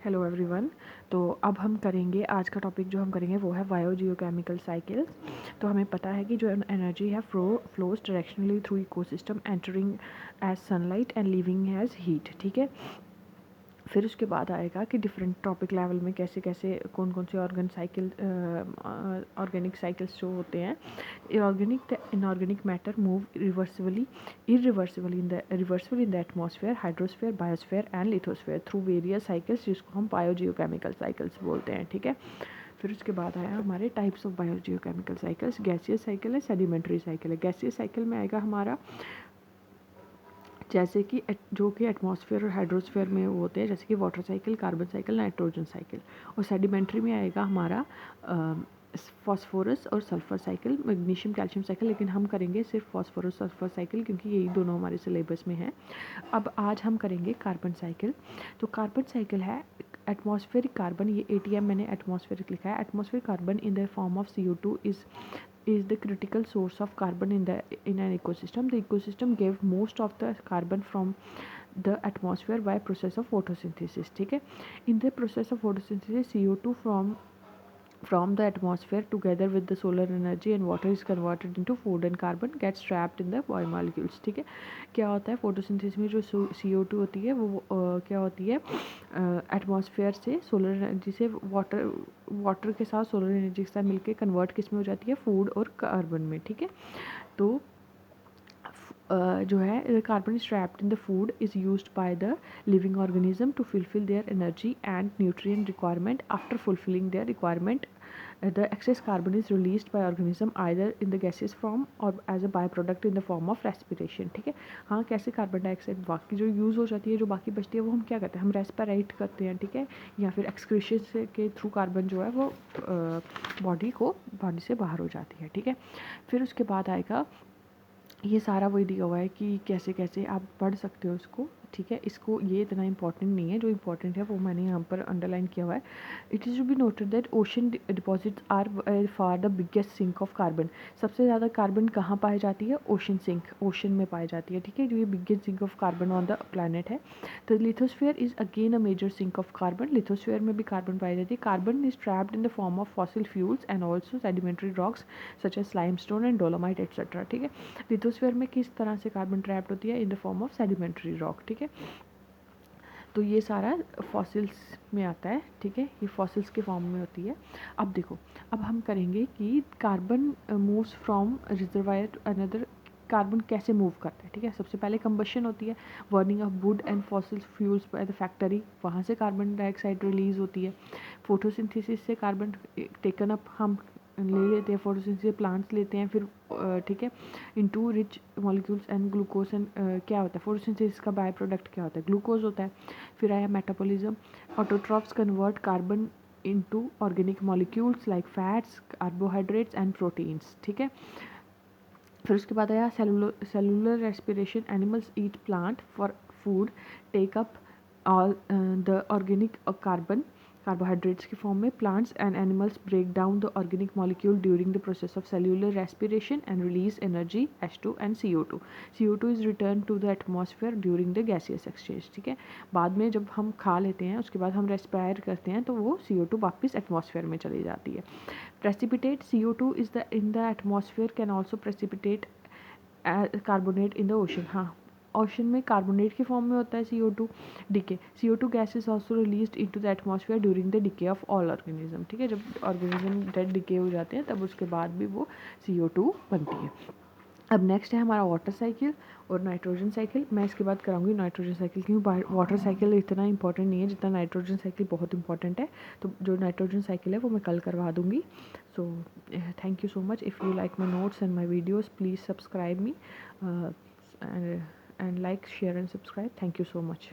Hello everyone. तो अब हम करेंगे, आज का टॉपिक जो हम करेंगे वो है बायोजियोकेमिकल साइकिल्स। तो हमें पता है कि जो एनर्जी है flows directionally through ecosystem entering as sunlight and leaving as heat. ठीक है, फिर उसके बाद आएगा कि डिफरेंट टॉपिक लेवल में कैसे कैसे कौन कौन से ऑर्गेनिक साइकिल्स जो होते हैं। Inorganic matter move reversible in the atmosphere, hydrosphere, biosphere and lithosphere through various cycles, जिसको हम बायोजियोकेमिकल साइकिल्स बोलते हैं। ठीक है, फिर उसके बाद आया हमारे types of biogeochemical cycles. Gaseous cycle है, सेडिमेंट्री साइकिल है। गैसियस साइकिल में आएगा हमारा जैसे कि जो कि एटमॉस्फेयर और हाइड्रोस्फेयर में वो होते हैं, जैसे कि water cycle, carbon cycle, nitrogen cycle. और सेडिमेंट्री में आएगा हमारा फॉस्फोरस और sulphur cycle, magnesium calcium cycle, लेकिन हम करेंगे सिर्फ फॉस्फोरस सल्फर साइकिल क्योंकि यही दोनों हमारे सिलेबस में हैं। अब आज हम करेंगे कार्बन साइकिल। तो कार्बन साइकिल है एटमॉस्फेरिक कार्बन, ये ATM मैंने एटमॉस्फेरिक लिखा है। Atmospheric carbon in the form of CO2 is the critical source of carbon in an ecosystem. The ecosystem gave most of the carbon from the atmosphere by process of photosynthesis. ठीक है, in the process of photosynthesis CO2 from the atmosphere together with the solar energy and water is converted into food and carbon gets trapped in the biomolecules. ठीक है, क्या होता है photosynthesis में जो CO2 होती है वो क्या होती है, एटमॉस्फेयर से सोलर एनर्जी से वाटर के साथ सोलर एनर्जी के साथ मिलके कन्वर्ट किस में हो जाती है, फूड और कार्बन में। ठीक है, तो जो है carbon is trapped in the food is used by the living organism to fulfil their energy and nutrient requirement. After fulfilling their requirement the excess carbon is released by organism either in the gaseous form or as a byproduct in the form of respiration. ठीक है, हाँ, कैसे carbon dioxide बाकी जो use हो जाती है, जो बाकी बचती है, वो हम क्या करते हैं, हम रेस्पिरेट करते हैं। ठीक है, या फिर एक्सक्रीशन के थ्रू कार्बन जो है वो बॉडी से बाहर हो जाती है। ठीक है, फिर उसके बाद आएगा, ये सारा वही दिया हुआ है कि कैसे कैसे आप पढ़ सकते हो इसको। ठीक है, इसको ये इतना इंपॉर्टेंट नहीं है, जो इंपॉर्टेंट है वो मैंने यहाँ पर अंडरलाइन किया हुआ है। It is to be noted that ocean deposits are for the biggest sink of carbon. सबसे ज़्यादा कार्बन कहाँ पाई जाती है, ओशन में पाई जाती है। ठीक है, जो ये biggest sink of carbon on the planet है। तो lithosphere is again a major sink of carbon. Lithosphere में भी कार्बन पाई जाती है। Carbon is trapped in the form of fossil fuels and also sedimentary rocks such as limestone and dolomite etcetera. ठीक है, lithosphere में किस तरह से कार्बन ट्रैप्ड होती है, इन the form of sedimentary rock. ठीक है, तो ये सारा फॉसिल्स में आता है। ठीक है, ये फॉसिल्स के फॉर्म में होती है। अब देखो, अब हम करेंगे कि carbon moves from reservoir to another. Carbon कैसे मूव करता है। ठीक है, सबसे पहले कंबशन होती है, burning of wood and fossil fuels by the factory, वहाँ से कार्बन डाइऑक्साइड रिलीज होती है। फोटोसिंथेसिस से कार्बन टेकन अप हम ले लेते हैं, फोटोसिंथेसिस प्लांट्स लेते हैं। फिर ठीक है, into rich molecules and glucose and क्या होता है, फोटोसिंथेसिस का बाय प्रोडक्ट क्या होता है, ग्लूकोज होता है। फिर आया metabolism, autotrophs convert carbon into organic molecules like fats, carbohydrates and proteins. ठीक है, फिर उसके बाद आया cellular respiration, animals eat plant for food, take up all the organic carbon carbohydrates के फॉर्म में। Plants and animals break down the organic molecule during the process of cellular respiration and release energy H2 and CO2। CO2 is return to the atmosphere during the gaseous exchange. ठीक है, बाद में जब हम खा लेते हैं उसके बाद हम रेस्पायर करते हैं तो वो CO2 वापस एटमॉस्फेयर में चली जाती है। Precipitate CO2 is the in the atmosphere can also precipitate carbonate in the ocean। हाँ, ओशन में कार्बोनेट के फॉर्म में होता है CO2। Decay, CO2 gas is also release into the atmosphere during the decay of all organism. ठीक है, जब organism dead decay हो जाते हैं तब उसके बाद भी वो CO2 बनती है। अब नेक्स्ट है हमारा वाटर साइकिल और नाइट्रोजन साइकिल। मैं इसके बाद कराऊंगी नाइट्रोजन साइकिल, क्योंकि वाटर साइकिल इतना इंपॉर्टेंट नहीं है जितना नाइट्रोजन साइकिल बहुत इंपॉर्टेंट है। तो जो नाइट्रोजन साइकिल है वो मैं कल करवा दूंगी। So thank you so much. If you like my notes and my videos please subscribe me and like, share and subscribe. Thank you so much.